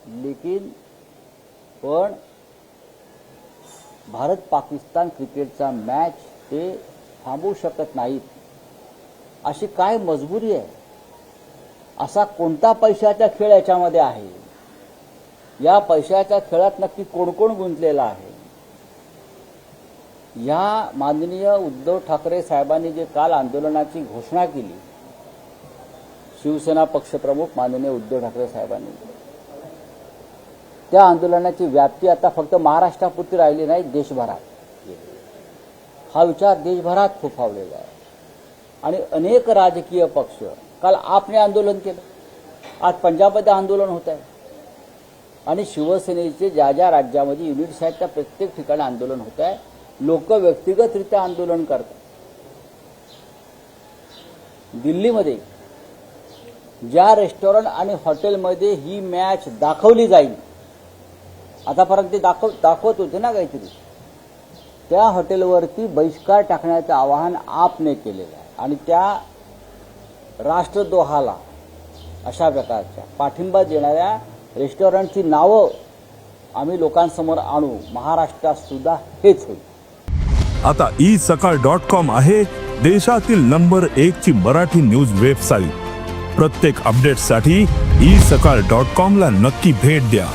लेकिन पण भारत पाकिस्तान क्रिकेटचा मॅच ते थांबवू शकत नाहीत. अशी काय मजबुरी आहे? असा कोणता पैशाचा खेळ याच्यामध्ये आहे? या पैशाच्या खेळात नक्की कोण कोण गुंतलेला आहे? या माननीय उद्धव ठाकरे साहेबांनी जे काल आंदोलनाची घोषणा केली, शिवसेना पक्षप्रमुख माननीय उद्धव ठाकरे साहेबांनी, त्या आंदोलनाची व्याप्ती आता फक्त महाराष्ट्रापुरती राहिली नाही, देशभरात. हा विचार देशभरात फोफावलेला आहे आणि अनेक राजकीय पक्ष, काल आपने आंदोलन केलं, आज पंजाबमध्ये आंदोलन होत आहे आणि शिवसेनेचे ज्या ज्या राज्यामध्ये युनिट्स आहेत त्या प्रत्येक ठिकाणी आंदोलन होत आहे. लोक व्यक्तिगतरित्या आंदोलन करतात. दिल्लीमध्ये ज्या रेस्टॉरंट आणि हॉटेलमध्ये ही मॅच दाखवली जाईल, आतापर्यंत ते दाखवत होते ना काहीतरी, त्या हॉटेलवरती बहिष्कार टाकण्याचं आवाहन आपने केलेलं आहे आणि त्या राष्ट्रद्रोहाला अशा प्रकारच्या पाठिंबा देणाऱ्या रेस्टॉरंटची नावं आम्ही लोकांसमोर आणू. महाराष्ट्रात सुद्धा हेच होईल. आता isakal.com आहे देशातील नंबर 1 ची मराठी न्यूज वेबसाईट. प्रत्येक अपडेटसाठी isakal.com ला नक्की भेट द्या.